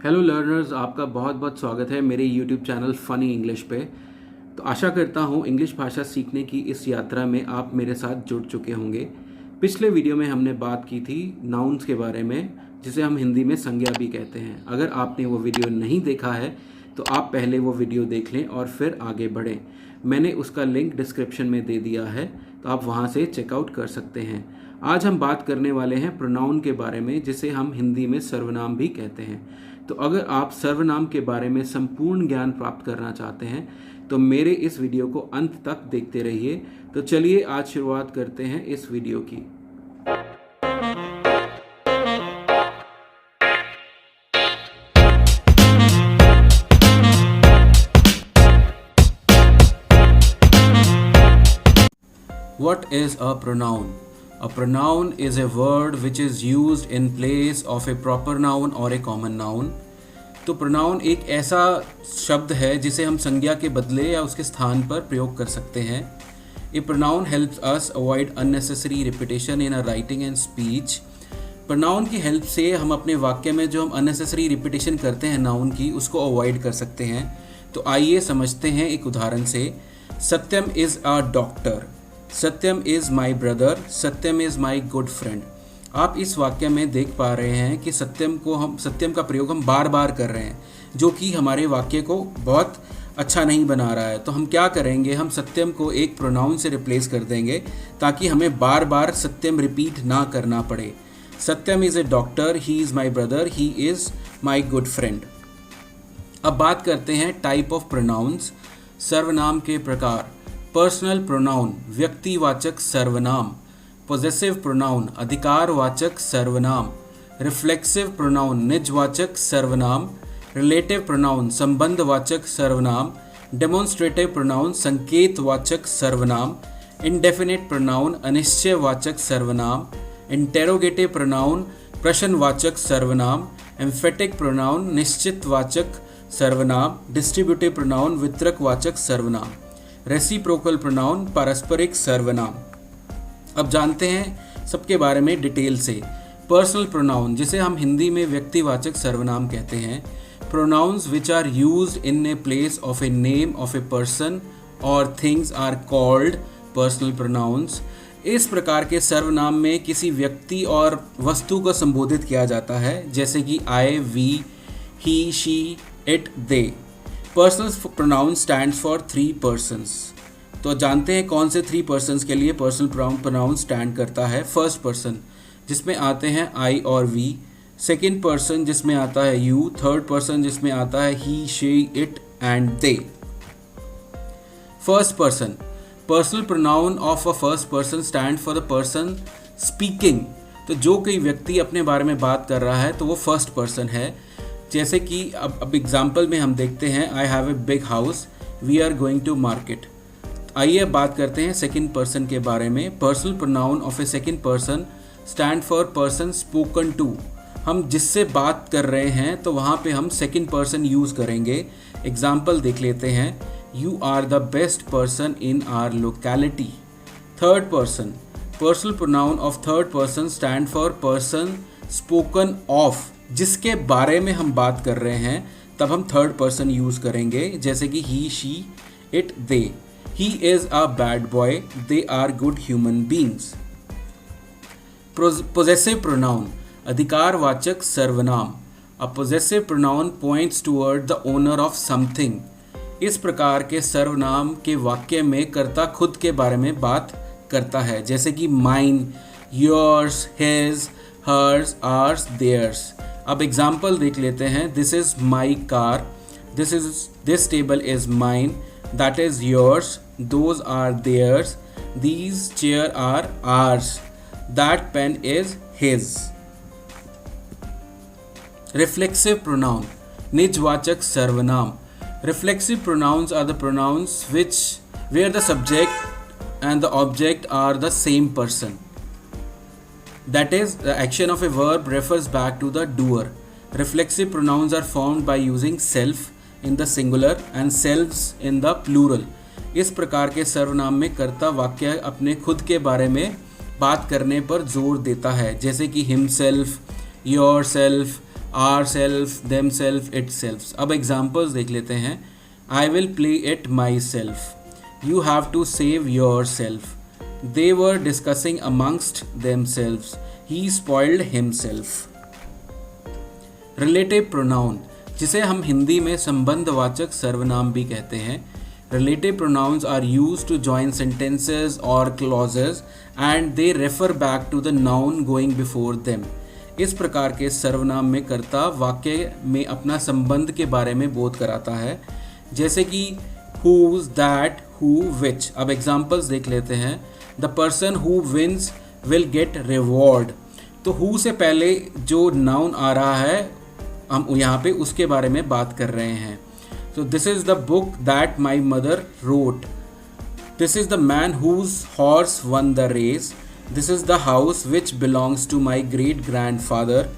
Hello learners, आपका बहुत बहुत स्वागत है मेरे यूट्यूब चैनल फ़नी इंग्लिश पे। तो आशा करता हूँ इंग्लिश भाषा सीखने की इस यात्रा में आप मेरे साथ जुड़ चुके होंगे। पिछले वीडियो में हमने बात की थी नाउन्स के बारे में, जिसे हम हिंदी में संज्ञा भी कहते हैं। अगर आपने वो वीडियो नहीं देखा है तो आप पहले वो वीडियो देख लें और फिर आगे बढ़ें। मैंने उसका लिंक डिस्क्रिप्शन में दे दिया है, तो आप वहाँ से चेकआउट कर सकते हैं। आज हम बात करने वाले हैं प्रोनाउन के बारे में, जिसे हम हिंदी में सर्वनाम भी कहते हैं। तो अगर आप सर्वनाम के बारे में संपूर्ण ज्ञान प्राप्त करना चाहते हैं तो मेरे इस वीडियो को अंत तक देखते रहिए। तो चलिए आज शुरुआत करते हैं इस वीडियो की। What is a pronoun? A pronoun is a word which is used in place of a proper noun or a common noun. तो pronoun एक ऐसा शब्द है जिसे हम संज्ञा के बदले या उसके स्थान पर प्रयोग कर सकते हैं। A pronoun helps us avoid unnecessary repetition in our writing and speech. pronoun की हेल्प से हम अपने वाक्य में जो हम unnecessary repetition करते हैं नाउन की, उसको अवॉइड कर सकते हैं। तो आइए समझते हैं एक उदाहरण से। Satyam is a doctor, Satyam is my brother, Satyam is my good friend. आप इस वाक्य में देख पा रहे हैं कि सत्यम का प्रयोग हम बार बार कर रहे हैं, जो कि हमारे वाक्य को बहुत अच्छा नहीं बना रहा है। तो हम क्या करेंगे, हम सत्यम को एक प्रोनाउन से रिप्लेस कर देंगे ताकि हमें बार बार सत्यम रिपीट ना करना पड़े। Satyam is a doctor, he is my brother, he is my good friend. अब बात करते हैं टाइप ऑफ प्रोनाउंस, सर्वनाम के प्रकार। पर्सनल प्रोनाउन व्यक्तिवाचक सर्वनाम, पोजेसिव प्रोनाउन अधिकारवाचक सर्वनाम, रिफ्लेक्सिव प्रोनाउन निजवाचक सर्वनाम, रिलेटिव प्रोनाउन संबंधवाचक सर्वनाम, डेमोन्स्ट्रेटिव प्रोनाउन संकेतवाचक सर्वनाम, इंडेफिनिट प्रोनाउन अनिश्चयवाचक सर्वनाम, इंटेरोगेटिव प्रोनाउन प्रश्नवाचक सर्वनाम, एम्फेटिक प्रोनाउन निश्चितवाचक सर्वनाम, डिस्ट्रीब्यूटिव प्रोनाउन वितरकवाचक सर्वनाम, रेसिप्रोकल प्रोनाउन पारस्परिक सर्वनाम। अब जानते हैं सबके बारे में डिटेल से। पर्सनल प्रोनाउन, जिसे हम हिंदी में व्यक्तिवाचक सर्वनाम कहते हैं। Pronouns which are used in a place of a name of a person और things are called personal pronouns. इस प्रकार के सर्वनाम में किसी व्यक्ति और वस्तु को संबोधित किया जाता है, जैसे कि I, we, he, she, it, they. Personal pronoun stands for 3 persons। तो जानते हैं कौन से 3 persons के लिए पर्सनल प्रोनाउन स्टैंड करता है। फर्स्ट पर्सन, जिसमें आते हैं आई और वी। सेकंड पर्सन, जिसमें आता है यू। थर्ड पर्सन, जिसमें आता है he, she, it and they. First person, personal pronoun of a first person stand for the person speaking. तो जो कोई व्यक्ति अपने बारे में बात कर रहा है तो वो फर्स्ट पर्सन है। जैसे कि अब एग्जाम्पल में हम देखते हैं, I have a big house, we are going to market. आइए बात करते हैं सेकंड पर्सन के बारे में। Personal pronoun of a second person stand for person spoken to. हम जिससे बात कर रहे हैं तो वहाँ पे हम सेकंड पर्सन यूज़ करेंगे। एग्जाम्पल देख लेते हैं, you are the best person in our locality. Third person, personal pronoun of third person stand for person spoken of. जिसके बारे में हम बात कर रहे हैं तब हम थर्ड पर्सन यूज़ करेंगे, जैसे कि he, she, it, they. He is a bad boy, they are good human beings. Possessive pronoun अधिकारवाचक सर्वनाम। A possessive pronoun points toward the owner of something. इस प्रकार के सर्वनाम के वाक्य में कर्ता खुद के बारे में बात करता है, जैसे कि mine, yours, his, hers, ours, theirs. अब एग्जाम्पल देख लेते हैं, this is my car, this table is mine, that is yours, those are theirs, these chair are ours, that pen is his. Reflexive pronoun निजवाचक सर्वनाम। Reflexive pronouns are the pronouns where the subject and the object are the same person. That is, the action of a verb refers back to the doer. Reflexive pronouns are formed by using self in the singular and selves in the plural. इस प्रकार के सर्वनाम में कर्ता वाक्य अपने खुद के बारे में बात करने पर जोर देता है, जैसे कि himself, yourself, ourself, themself, itself. अब एग्जाम्पल्स देख लेते हैं। I will play it myself, you have to save yourself, they were discussing amongst themselves, he spoiled himself। Relative pronoun, जिसे हम हिंदी में संबंधवाचक सर्वनाम भी कहते हैं। Relative pronouns are used to join sentences और clauses and they refer back to the noun going before them. इस प्रकार के सर्वनाम में कर्ता वाक्य में अपना संबंध के बारे में बोध कराता है, जैसे कि whose, that, who, which। अब एग्जाम्पल्स देख लेते हैं। The person who wins will get reward. तो who से पहले जो नाउन आ रहा है हम यहाँ पे उसके बारे में बात कर रहे हैं। तो this is the book that my mother wrote, this is the man whose horse won the race, this is the house which belongs to my great grandfather,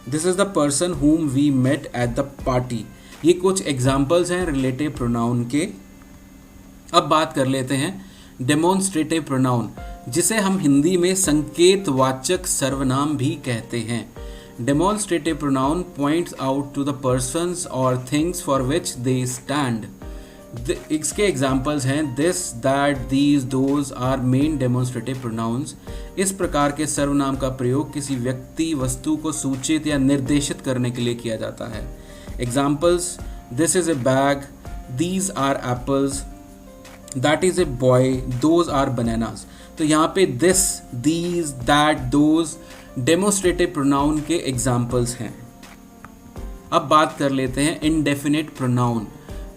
this is the person whom we met at the party. ये कुछ examples हैं relative pronoun के। अब बात कर लेते हैं demonstrative pronoun, जिसे हम हिंदी में संकेतवाचक सर्वनाम भी कहते हैं। Demonstrative pronoun points out to the persons और things for which they stand. इसके एग्जाम्पल्स हैं this, that, these, those are main demonstrative pronouns. इस प्रकार के सर्वनाम का प्रयोग किसी व्यक्ति, वस्तु को सूचित या निर्देशित करने के लिए किया जाता है। Examples, this is a bag, these are apples, that is a boy, those are bananas. तो यहाँ पे this, these, that, those demonstrative pronoun के एग्जाम्पल्स हैं। अब बात कर लेते हैं इंडेफिनिट प्रोनाउन,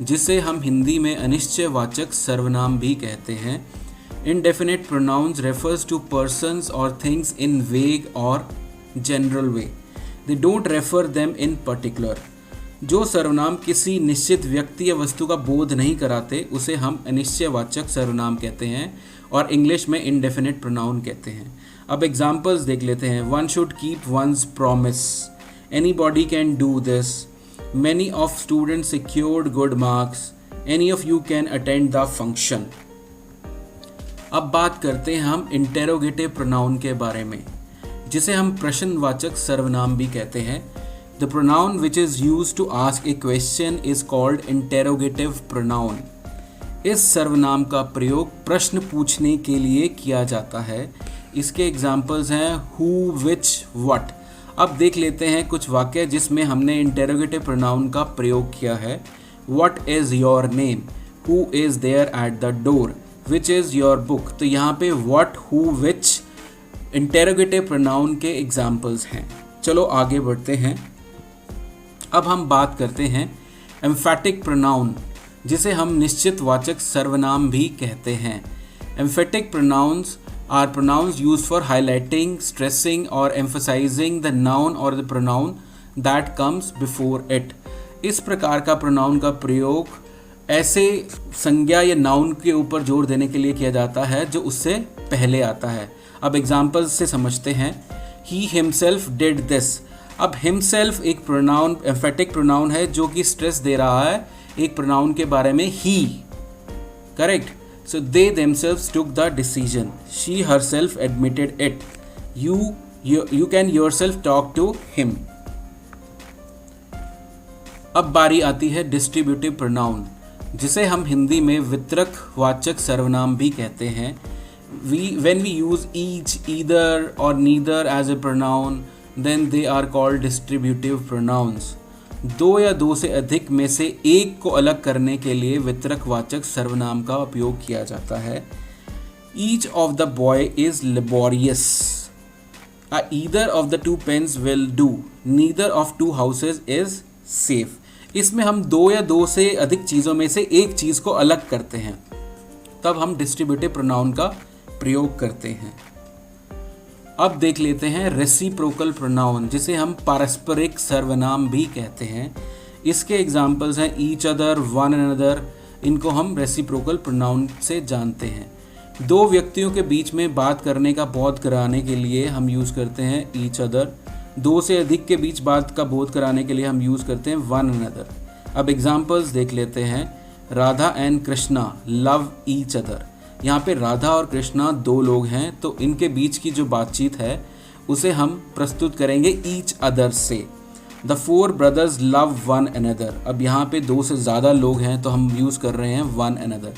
जिसे हम हिंदी में अनिश्चयवाचक सर्वनाम भी कहते हैं। Indefinite pronouns refers to persons और थिंग्स इन वेग और general way, they don't refer them in particular. जो सर्वनाम किसी निश्चित व्यक्ति या वस्तु का बोध नहीं कराते उसे हम अनिश्चयवाचक सर्वनाम कहते हैं और इंग्लिश में इंडेफिनिट प्रोनाउन कहते हैं। अब एग्जाम्पल्स देख लेते हैं। One should keep once promise, anybody can do this, many of students secured good marks, any of you can attend the function. अब बात करते हैं हम इंटेरोगेटिव प्रोनाउन के बारे में, जिसे हम प्रश्नवाचक सर्वनाम भी कहते हैं। The pronoun which is used to ask a question is called interrogative pronoun। इस सर्वनाम का प्रयोग प्रश्न पूछने के लिए किया जाता है। इसके एग्जाम्पल्स हैं who, which, what। अब देख लेते हैं कुछ वाक्य जिसमें हमने interrogative pronoun का प्रयोग किया है। What is your name? Who is there at the door? Which is your book? तो यहाँ पे what, who, which interrogative pronoun के एग्जाम्पल्स हैं। चलो आगे बढ़ते हैं। अब हम बात करते हैं एम्फेटिक प्रोनाउन, जिसे हम निश्चित वाचक सर्वनाम भी कहते हैं। Emphatic pronouns are pronouns used for highlighting, stressing और एम्फसाइजिंग द नाउन और the pronoun that comes before it. इस प्रकार का प्रोनाउन का प्रयोग ऐसे संज्ञा या नाउन के ऊपर जोर देने के लिए किया जाता है जो उससे पहले आता है। अब एग्जाम्पल्स से समझते हैं। He himself did this. अब हिमसेल्फ एक प्रोनाउन, एम्फेटिक प्रोनाउन है जो कि स्ट्रेस दे रहा है एक प्रोनाउन के बारे में, he. Correct. So they themselves took the decision, she herself admitted it, you can yourself talk to him. अब बारी आती है डिस्ट्रीब्यूटिव प्रोनाउन, जिसे हम हिंदी में वितरक वाचक सर्वनाम भी कहते हैं। When we use each, either or neither as a pronoun, then they are called distributive pronouns। दो या दो से अधिक में से एक को अलग करने के लिए वितरक वाचक सर्वनाम का उपयोग किया जाता है। Each of the boy is laborious, either of the two pens will do, neither of two houses is safe। इसमें हम दो या दो से अधिक चीज़ों में से एक चीज़ को अलग करते हैं, तब हम डिस्ट्रीब्यूटिव प्रोनाउन का प्रयोग करते हैं। अब देख लेते हैं रेसिप्रोकल प्रोनाउन, जिसे हम पारस्परिक सर्वनाम भी कहते हैं। इसके एग्जाम्पल्स हैं ईच अदर, वन अनदर। इनको हम रेसिप्रोकल प्रोनाउन से जानते हैं। दो व्यक्तियों के बीच में बात करने का बोध कराने के लिए हम यूज़ करते हैं ईच अदर। दो से अधिक के बीच बात का बोध कराने के लिए हम यूज़ करते हैं वन अनदर। अब एग्जाम्पल्स देख लेते हैं। Radha and Krishna love each other. यहाँ पे राधा और कृष्णा दो लोग हैं, तो इनके बीच की जो बातचीत है उसे हम प्रस्तुत करेंगे ईच अदर से। The 4 brothers love one another. अब यहाँ पे 2 से ज़्यादा लोग हैं तो हम यूज़ कर रहे हैं वन अनदर।